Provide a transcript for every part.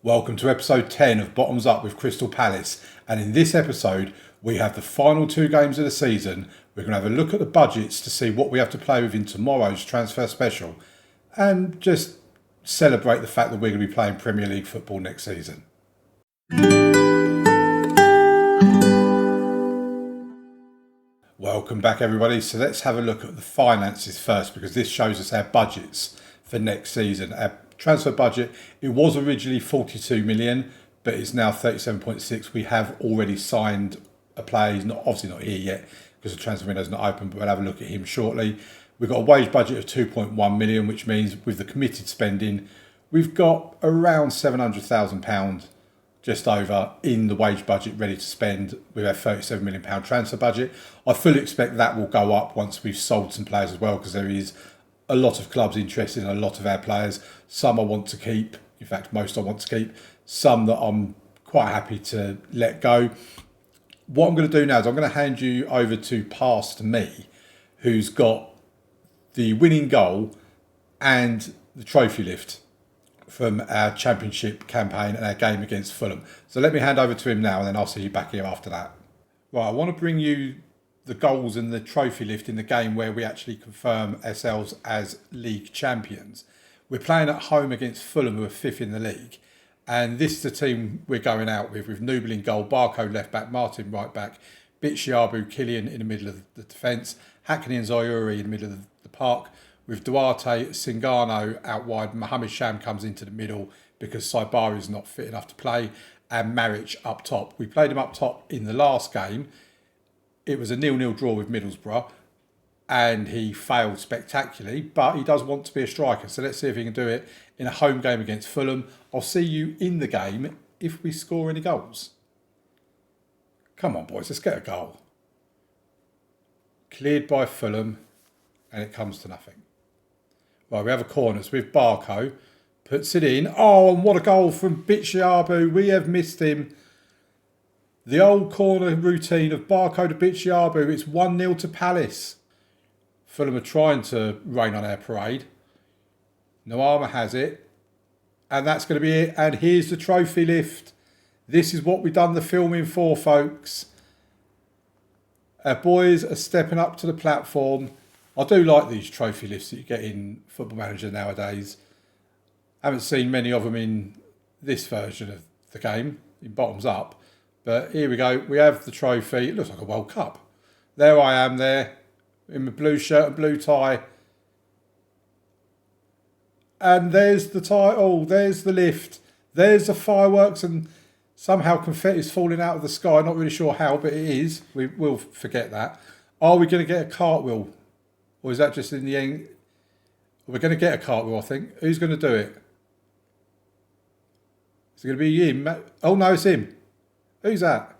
Welcome to episode 10 of Bottoms Up with Crystal Palace, and in this episode we have the final two games of the season. We're going to have a look at the budgets to see what we have to play with in tomorrow's transfer special and just celebrate the fact that we're going to be playing Premier League football next season. Welcome back everybody. So let's have a look at the finances first, because this shows us our budgets for next season. Our transfer budget, it was originally 42 million, but it's now 37.6. We have already signed a player. He's obviously not here yet because the transfer window is not open, but we'll have a look at him shortly. We've got a wage budget of 2.1 million, which means with the committed spending, we've got around £700,000 just over in the wage budget ready to spend with our £37 million transfer budget. I fully expect that will go up once we've sold some players as well, because there is a lot of clubs interested in a lot of our players. Some I want to keep, in fact most I want to keep, some that I'm quite happy to let go. What I'm going to do now is I'm going to hand you over to Past Me, who's got the winning goal and the trophy lift from our championship campaign and our game against Fulham. So let me hand over to him now, and then I'll see you back here after that. Right, I want to bring you the goals and the trophy lift in the game where we actually confirm ourselves as league champions. We're playing at home against Fulham, who are fifth in the league, and this is the team we're going out with Noble in goal, Barco left back, Martin right back, Bitshiabu, Killian in the middle of the defence, Hackney and Zayouri in the middle of the park, with Duarte, Singano out wide, Mohamed Sham comes into the middle because Saibari is not fit enough to play, and Maric up top. We played him up top in the last game. It was a 0-0 draw with Middlesbrough, and he failed spectacularly, but he does want to be a striker. So let's see if he can do it in a home game against Fulham. I'll see you in the game if we score any goals. Come on, boys, let's get a goal. Cleared by Fulham, and it comes to nothing. Right, we have a corner. It's with Barco. Puts it in. Oh, and what a goal from Bitshiabu. We have missed him. The old corner routine of Barco to Bitshiabu. It's 1-0 to Palace. Fulham are trying to rain on our parade. Noama has it. And that's going to be it. And here's the trophy lift. This is what we've done the filming for, folks. Our boys are stepping up to the platform. I do like these trophy lifts that you get in Football Manager nowadays. I haven't seen many of them in this version of the game, in Bottoms Up. But here we go. We have the trophy. It looks like a World Cup. There I am there in my blue shirt and blue tie. And there's the title. There's the lift. There's the fireworks, and somehow confetti's falling out of the sky. Not really sure how, but it is. We'll forget that. Are we going to get a cartwheel? Or is that just in the end? We're going to get a cartwheel, I think. Who's going to do it? Is it going to be him? Oh, no, it's him. Who's that?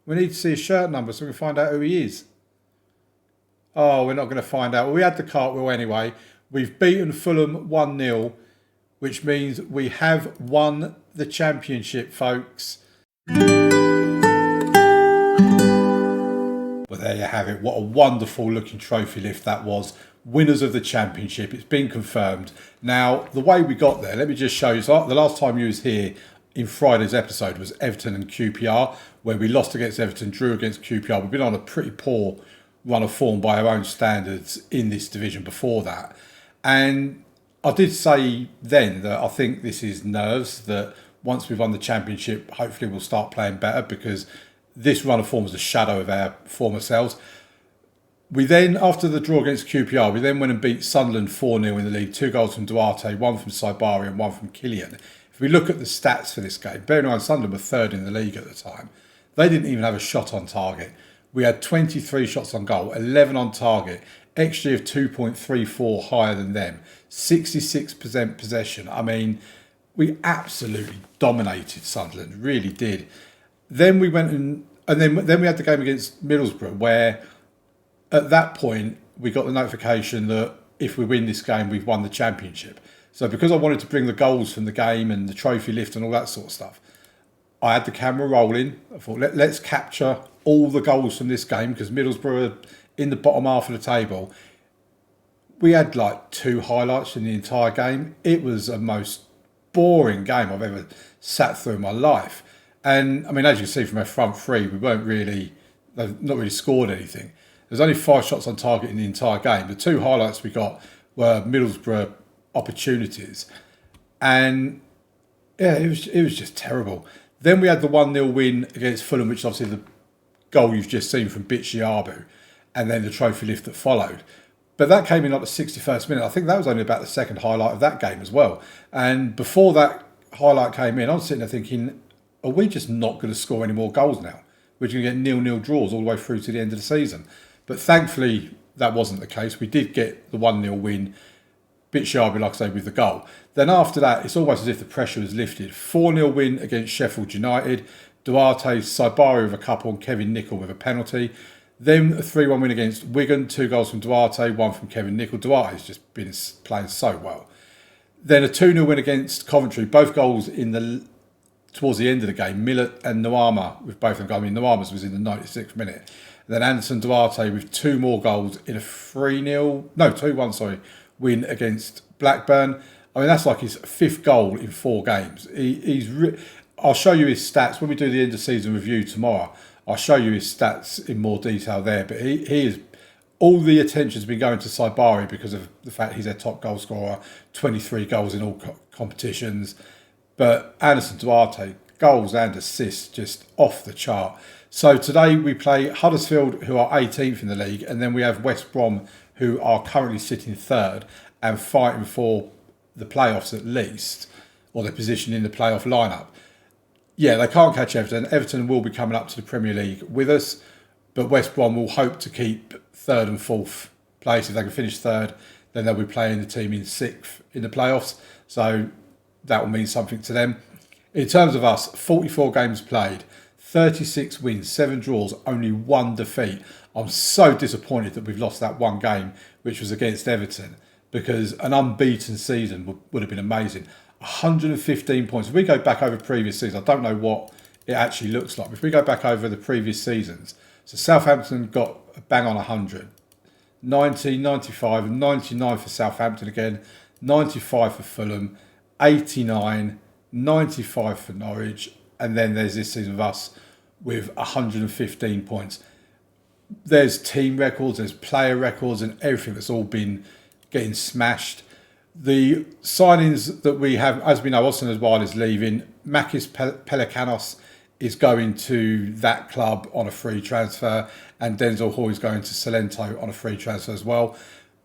We need to see his shirt number so we can find out who he is. Oh, we're not going to find out. Well, we had the cartwheel anyway. We've beaten Fulham 1-0, which means we have won the championship, folks. Well, there you have it. What a wonderful looking trophy lift that was. Winners of the championship. It's been confirmed. Now, the way we got there, let me just show you. So the last time you was here in Friday's episode was Everton and QPR, where we lost against Everton, drew against QPR. We've been on a pretty poor run of form by our own standards in this division before that. And I did say then that I think this is nerves, that once we've won the championship, hopefully we'll start playing better, because this run of form is a shadow of our former selves. We then, after the draw against QPR, we then went and beat Sunderland 4-0 in the league. 2 goals from Duarte, 1 from Saibari and 1 from Killian. If we look at the stats for this game, bearing in mind Sunderland were third in the league at the time, they didn't even have a shot on target. We had 23 shots on goal, 11 on target, XG of 2.34 higher than them, 66% possession. I mean, we absolutely dominated Sunderland, really did. Then we went and then we had the game against Middlesbrough, where at that point we got the notification that if we win this game, we've won the championship. So because I wanted to bring the goals from the game and the trophy lift and all that sort of stuff, I had the camera rolling. I thought, let's capture all the goals from this game, because Middlesbrough are in the bottom half of the table. We had like 2 highlights in the entire game. It was a most boring game I've ever sat through in my life. And I mean, as you can see from our front three, they've not really scored anything. There's only 5 shots on target in the entire game. The 2 highlights we got were Middlesbrough opportunities. And yeah, it was just terrible. Then we had the 1-0 win against Fulham, which is obviously the goal you've just seen from Bitshiabu, and then the trophy lift that followed. But that came in like the 61st minute. I think that was only about the second highlight of that game as well. And before that highlight came in, I was sitting there thinking, are we just not going to score any more goals now? We're going to get 0-0 draws all the way through to the end of the season. But thankfully, that wasn't the case. We did get the 1-0 win, Bitshiabu, like I say, with the goal. Then after that, it's almost as if the pressure was lifted. 4-0 win against Sheffield United. Duarte, Saibari with a couple, and Kevin Nicol with a penalty. Then a 3-1 win against Wigan. 2 goals from Duarte, 1 from Kevin Nicol. Duarte's just been playing so well. Then a 2-0 win against Coventry. Both goals towards the end of the game. Millet and Nuama with both of them goals. I mean, Nuama's was in the 96th minute. Then Anderson Duarte with 2 more goals in a 2-1 win against Blackburn. I mean, that's like his 5th goal in 4 games. I'll show you his stats when we do the end of season review tomorrow. I'll show you his stats in more detail there. But he is, all the attention's been going to Saibari because of the fact he's their top goal scorer, 23 goals in all competitions. But Anderson Duarte, goals and assists, just off the chart. So today we play Huddersfield, who are 18th in the league, and then we have West Brom, who are currently sitting 3rd and fighting for the playoffs at least, or their position in the playoff lineup. Yeah, they can't catch Everton. Everton will be coming up to the Premier League with us, but West Brom will hope to keep 3rd and 4th place. If they can finish 3rd, then they'll be playing the team in 6th in the playoffs. So that will mean something to them. In terms of us, 44 games played, 36 wins, 7 draws, only 1 defeat. I'm so disappointed that we've lost that one game, which was against Everton, because an unbeaten season would have been amazing. 115 points. If we go back over previous seasons, I don't know what it actually looks like. If we go back over the previous seasons, so Southampton got a bang on 100, 90, 95, 99 for Southampton again, 95 for Fulham, 89, 95 for Norwich, and then there's this season of us with 115 points. There's team records, there's player records, and everything that's all been getting smashed. The signings that we have, as we know, Austin Oswald is leaving. Makis Pelikanos is going to that club on a free transfer, and Denzel Hall is going to Salento on a free transfer as well.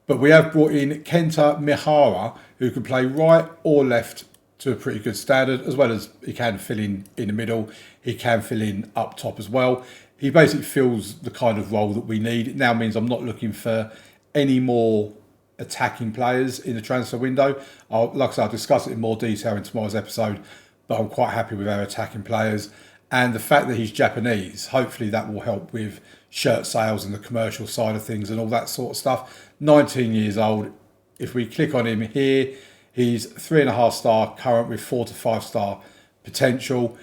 But we have brought in Kenta Mihara, who can play right or left to a pretty good standard, as well as he can fill in the middle. He can fill in up top as well. He basically fills the kind of role that we need. It now means I'm not looking for any more attacking players in the transfer window. Like I said, I'll discuss it in more detail in tomorrow's episode, but I'm quite happy with our attacking players. And the fact that he's Japanese, hopefully that will help with shirt sales and the commercial side of things and all that sort of stuff. 19 years old. If we click on him here, he's 3.5 star current with 4 to 5 star potential.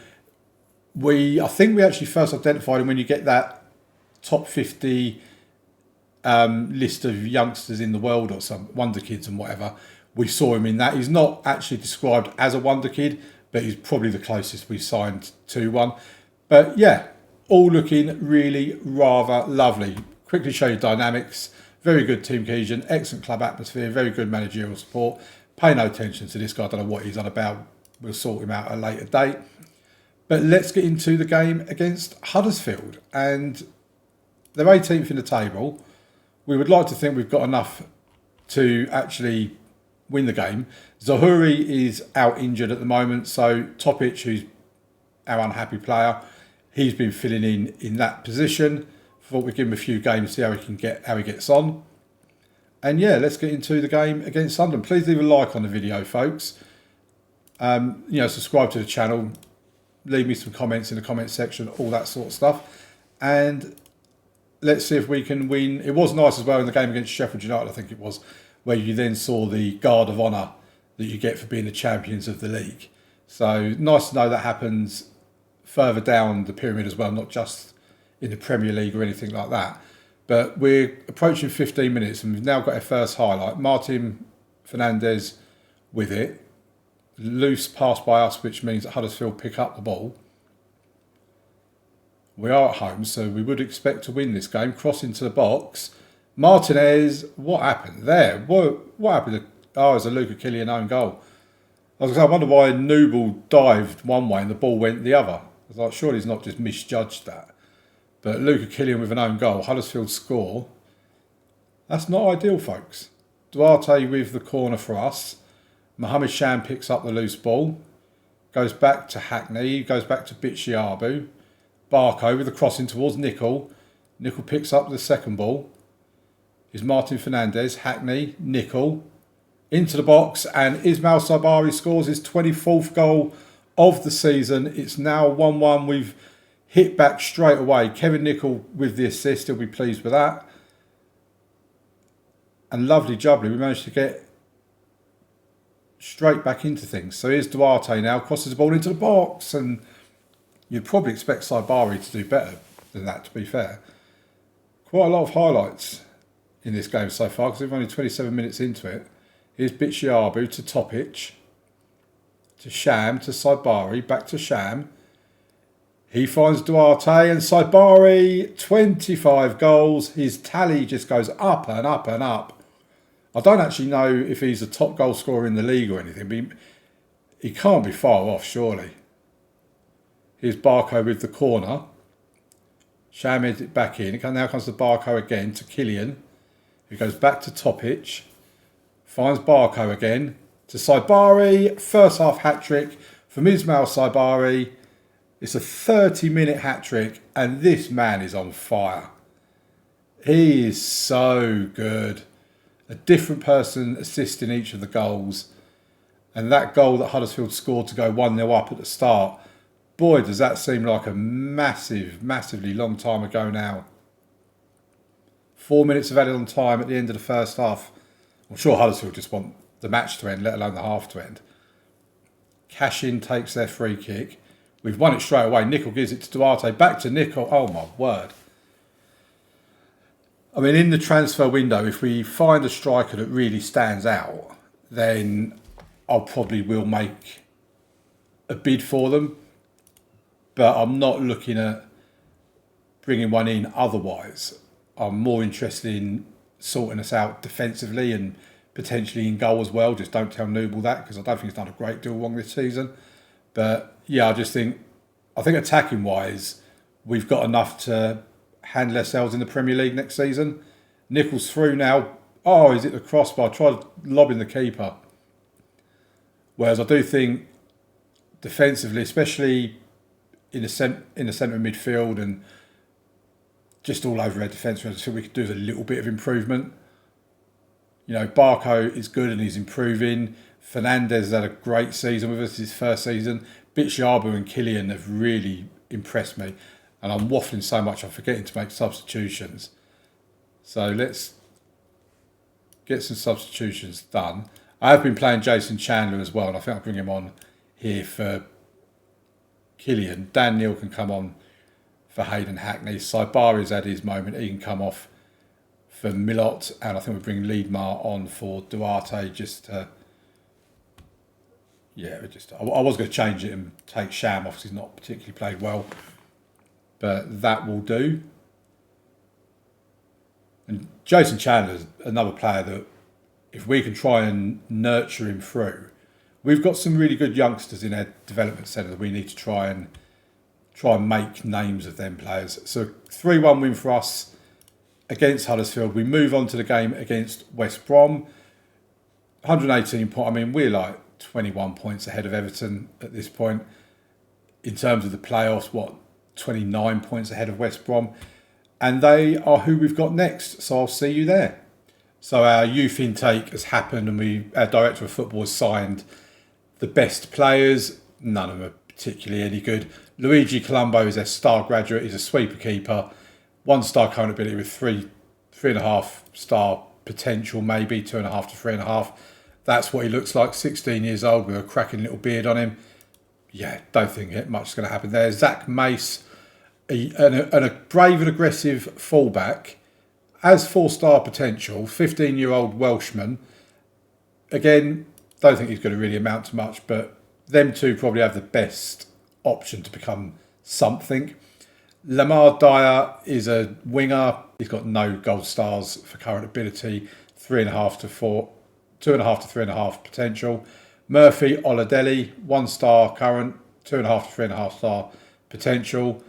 I think we actually first identified him when you get that top 50 list of youngsters in the world or some wonder kids and whatever. We saw him in that. He's not actually described as a wonder kid, but he's probably the closest we signed to one. But yeah, all looking really rather lovely. Quickly show you dynamics. Very good team cohesion, excellent club atmosphere, very good managerial support. Pay no attention to this guy. I don't know what he's on about. We'll sort him out at a later date. But let's get into the game against Huddersfield. And they're 18th in the table. We would like to think we've got enough to actually win the game. Zahuri is out injured at the moment. So Topic, who's our unhappy player, he's been filling in that position. Thought we'd give him a few games, see how he gets on. And yeah, let's get into the game against Sunderland. Please leave a like on the video, folks. Subscribe to the channel. Leave me some comments in the comment section, all that sort of stuff. And let's see if we can win. It was nice as well in the game against Sheffield United, I think it was, where you then saw the Guard of Honour that you get for being the champions of the league. So nice to know that happens further down the pyramid as well, not just in the Premier League or anything like that. But we're approaching 15 minutes and we've now got our first highlight. Martin Fernandez with it. Loose pass by us, which means that Huddersfield pick up the ball. We are at home, so we would expect to win this game. Cross into the box. Martinez, what happened there? What happened? Oh, it was a Luca Killian own goal. I wonder why Noble dived one way and the ball went the other. I was like, surely he's not just misjudged that. But Luca Killian with an own goal. Huddersfield score. That's not ideal, folks. Duarte with the corner for us. Mohamed Sham picks up the loose ball. Goes back to Hackney. Goes back to Bitshiabu. Barco with the crossing towards Nicol. Nicol picks up the second ball. Is Martin Fernandez. Hackney. Nicol. Into the box. And Ismail Sabari scores his 24th goal of the season. It's now 1-1. We've hit back straight away. Kevin Nicol with the assist. He'll be pleased with that. And lovely jubbly. We managed to get straight back into things. So here's Duarte now. Crosses the ball into the box. And you'd probably expect Saibari to do better than that, to be fair. Quite a lot of highlights in this game so far because we've only 27 minutes into it. Here's Bitshiabu to Topic. To Sham, to Saibari. Back to Sham. He finds Duarte and Saibari. 25 goals. His tally just goes up and up and up. I don't actually know if he's a top goal scorer in the league or anything, but he can't be far off, surely. Here's Barco with the corner. Sham heads it back in. Now comes the Barco again to Killian, who goes back to Topic. Finds Barco again to Saibari. First half hat-trick from Ismail Saibari. It's a 30-minute hat-trick, and this man is on fire. He is so good. A different person assisting each of the goals. And that goal that Huddersfield scored to go 1-0 up at the start, boy, does that seem like a massively long time ago now. 4 minutes of added on time at the end of the first half. I'm sure Huddersfield just want the match to end, let alone the half to end. Cashin takes their free kick. We've won it straight away. Nicol gives it to Duarte. Back to Nicol. Oh, my word. I mean, in the transfer window, if we find a striker that really stands out, then I probably will make a bid for them. But I'm not looking at bringing one in otherwise. I'm more interested in sorting us out defensively and potentially in goal as well. Just don't tell Noble that because I don't think he's done a great deal wrong this season. But yeah, I think attacking wise, we've got enough to handle ourselves in the Premier League next season. Nicol's through now. Oh, is it the crossbar? Tried lobbing the keeper. Whereas I do think defensively, especially in the centre of midfield and just all over our defence, I think we could do with a little bit of improvement. You know, Barco is good and he's improving. Fernandez has had a great season with us, his first season. Bitshiabu and Killian have really impressed me. And I'm waffling so much, I'm forgetting to make substitutions. So let's get some substitutions done. I have been playing Jason Chandler as well, and I think I'll bring him on here for Killian. Dan Neal can come on for Hayden Hackney. Saibari's had his moment. He can come off for Milot. And I think we'll bring Liedmar on for Duarte just to... Yeah, I was going to change it and take Sham off because he's not particularly played well. But that will do. And Jason Chandler's another player that if we can try and nurture him through, we've got some really good youngsters in our development centre that we need to try and make names of them players. So 3-1 win for us against Huddersfield. We move on to the game against West Brom. 118 points. I mean, we're like 21 points ahead of Everton at this point. In terms of the playoffs, 29 points ahead of West Brom. And they are who we've got next. So I'll see you there. So our youth intake has happened and our director of football has signed the best players. None of them are particularly any good. Luigi Colombo is a star graduate. He's a sweeper keeper. 1-star current ability with 3.5 star potential, maybe 2.5 to 3.5. That's what he looks like. 16 years old with a cracking little beard on him. Yeah, don't think much is going to happen there. Zach Mace, a brave and aggressive fullback, has 4-star potential. 15-year-old Welshman. Again, don't think he's going to really amount to much, but them two probably have the best option to become something. Lamar Dyer is a winger. He's got no gold stars for current ability, 3.5 to 4, 2.5 to 3.5 potential. Murphy Oladelli, 1 star current, 2.5 to 3.5 star potential.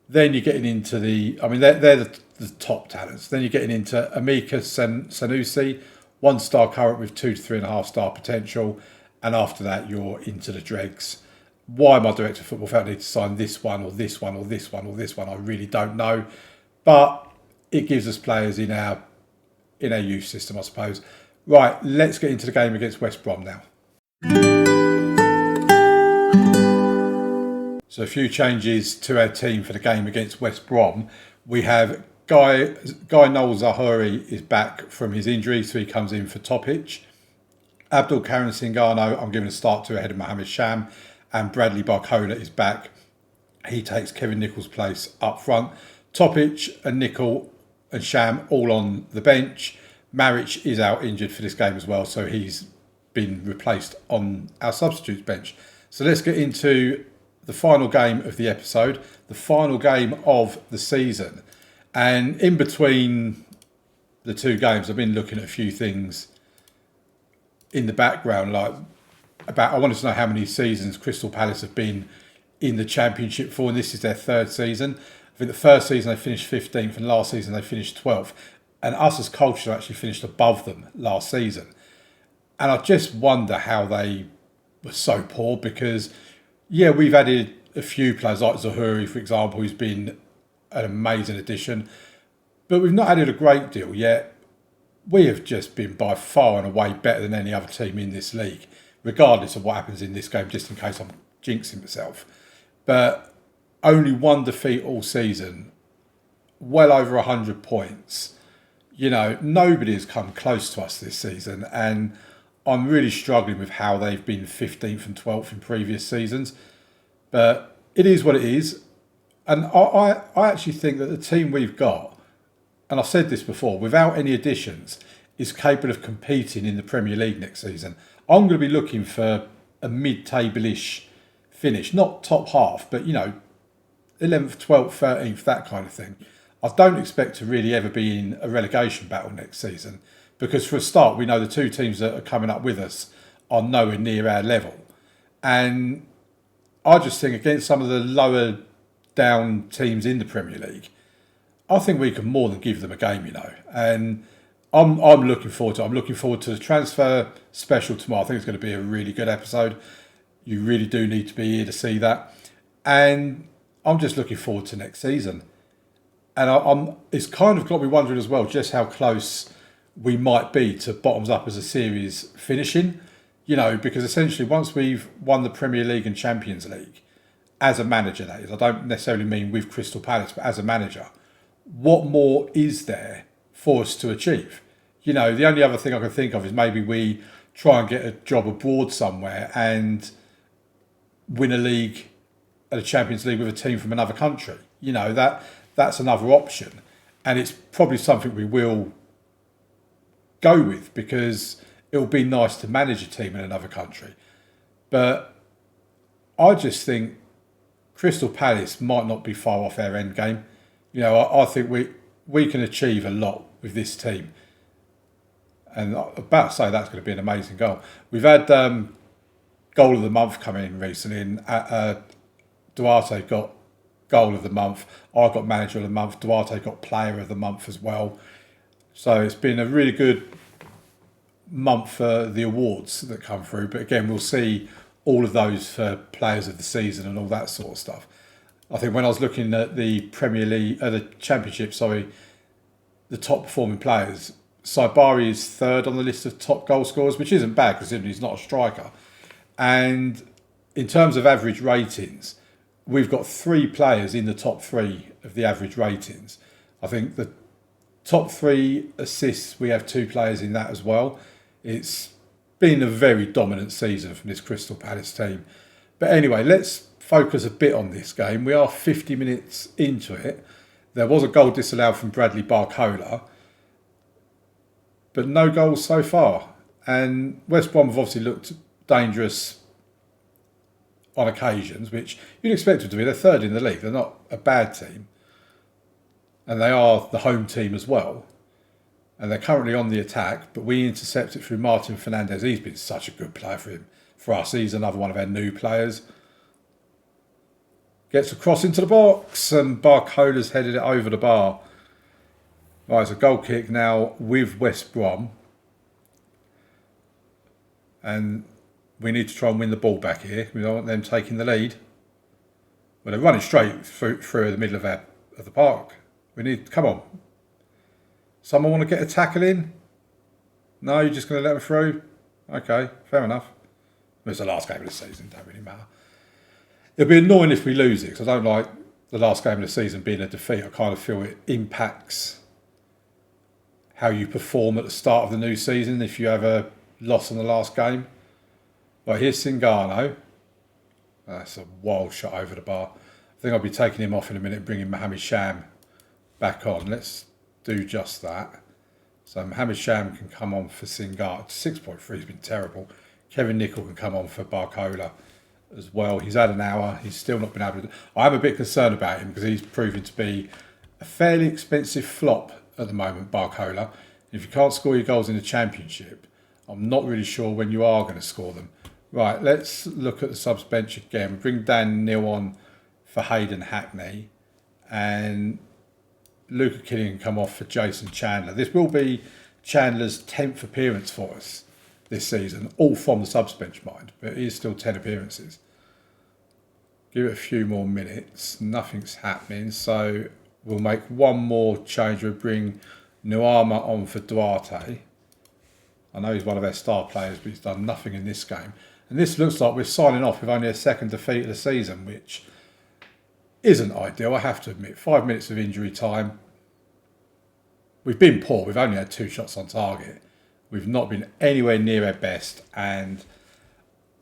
Then you're getting into they're the top talents. Then you're getting into Amika Sanusi, 1 star current with 2 to 3.5 star potential. And after that, you're into the dregs. Why my director of football felt need to sign this one or this one or this one or this one, I really don't know. But it gives us players in our youth system, I suppose. Right, let's get into the game against West Brom now. So a few changes to our team for the game against West Brom. We have Guy Noel Zahuri is back from his injury, so he comes in for Topic. Abdul Karim Singano, I'm giving a start to ahead of Mohamed Sham. And Bradley Barcola is back. He takes Kevin Nicholls' place up front. Topic and Nicol and Sham all on the bench. Maric is out injured for this game as well, so he's been replaced on our substitutes bench. So let's get into the final game of the episode, the final game of the season. And in between the two games, I've been looking at a few things in the background, I wanted to know how many seasons Crystal Palace have been in the Championship for, and this is their 3rd season. I think the first season they finished 15th, and last season they finished 12th. And us as Colchester actually finished above them last season. And I just wonder how they were so poor, because, yeah, we've added a few players like Zahuri, for example, who's been an amazing addition. But we've not added a great deal yet. We have just been by far and away better than any other team in this league, regardless of what happens in this game, just in case I'm jinxing myself. But only 1 defeat all season, well over 100 points. You know, nobody has come close to us this season, and I'm really struggling with how they've been 15th and 12th in previous seasons. But it is what it is. And I actually think that the team we've got, and I've said this before, without any additions, is capable of competing in the Premier League next season. I'm going to be looking for a mid-table-ish finish, not top half, but, 11th, 12th, 13th, that kind of thing. I don't expect to really ever be in a relegation battle next season, because for a start, we know the two teams that are coming up with us are nowhere near our level. And I just think against some of the lower down teams in the Premier League, I think we can more than give them a game, And I'm looking forward to it. I'm looking forward to the transfer special tomorrow. I think it's going to be a really good episode. You really do need to be here to see that. And I'm just looking forward to next season. And it's kind of got me wondering as well just how close we might be to bottoms up as a series finishing. Because essentially once we've won the Premier League and Champions League, as a manager that is, I don't necessarily mean with Crystal Palace, but as a manager, what more is there for us to achieve? The only other thing I can think of is maybe we try and get a job abroad somewhere and win a league, a Champions League with a team from another country. That's another option. And it's probably something we will go with, because it will be nice to manage a team in another country. But I just think Crystal Palace might not be far off our end game. I think we can achieve a lot with this team. And I'm about to say that's going to be an amazing goal. We've had goal of the month coming in recently, and Duarte got goal of the month. I got manager of the month. Duarte got player of the month as well. So it's been a really good month for the awards that come through. But again, we'll see all of those for players of the season and all that sort of stuff. I think when I was looking at the Premier League, the Championship, the top performing players, Saibari is 3rd on the list of top goal scorers, which isn't bad considering he's not a striker. And in terms of average ratings, we've got 3 players in the top 3 of the average ratings. I think the top 3 assists, we have 2 players in that as well. It's been a very dominant season from this Crystal Palace team. But anyway, let's focus a bit on this game. We are 50 minutes into it. There was a goal disallowed from Bradley Barcola, but no goals so far. And West Brom have obviously looked dangerous on occasions, which you'd expect them to be. They're third in the league. They're not a bad team. And they are the home team as well. And they're currently on the attack, but we intercept it through Martin Fernandez. He's been such a good player for us. He's another one of our new players. Gets a cross into the box, and Barcola's headed it over the bar. Right, it's a goal kick now with West Brom. And we need to try and win the ball back here. We don't want them taking the lead. Well, they're running straight through the middle of the park. Come on. Someone want to get a tackle in? No, you're just going to let them through? Okay, fair enough. It's the last game of the season, don't really matter. It'll be annoying if we lose it, because I don't like the last game of the season being a defeat. I kind of feel it impacts how you perform at the start of the new season if you have a loss in the last game. Right, here's Singano. That's a wild shot over the bar. I think I'll be taking him off in a minute and bringing Mohamed Sham back on. Let's do just that. So Mohamed Sham can come on for Singano. 6.3 has been terrible. Kevin Nicol can come on for Barcola as well. He's had an hour. He's still not been able to... I'm a bit concerned about him because he's proven to be a fairly expensive flop at the moment, Barcola. If you can't score your goals in the Championship, I'm not really sure when you are going to score them. Right, let's look at the subs bench again. Bring Dan Neal on for Hayden Hackney, and Luca Killian come off for Jason Chandler. This will be Chandler's 10th appearance for us this season, all from the subs bench, mind, but it is still 10 appearances. Give it a few more minutes. Nothing's happening, so we'll make one more change. We'll bring Nuama on for Duarte. I know he's one of our star players, but he's done nothing in this game. And this looks like we're signing off with only a second defeat of the season, which isn't ideal, I have to admit. 5 minutes of injury time. We've been poor. We've only had 2 shots on target. We've not been anywhere near our best. And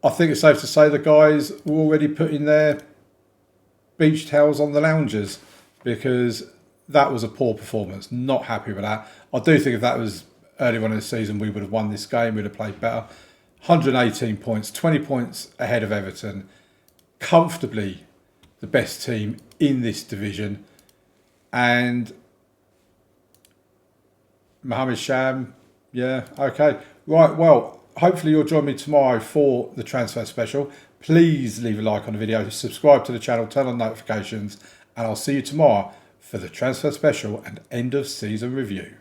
I think it's safe to say the guys were already putting their beach towels on the loungers, because that was a poor performance. Not happy with that. I do think if that was earlier on in the season, we would have won this game. We'd have played better. 118 points, 20 points ahead of Everton. Comfortably the best team in this division. And Mohamed Sham, yeah, okay. Right, well, hopefully you'll join me tomorrow for the transfer special. Please leave a like on the video, subscribe to the channel, turn on notifications, and I'll see you tomorrow for the transfer special and end of season review.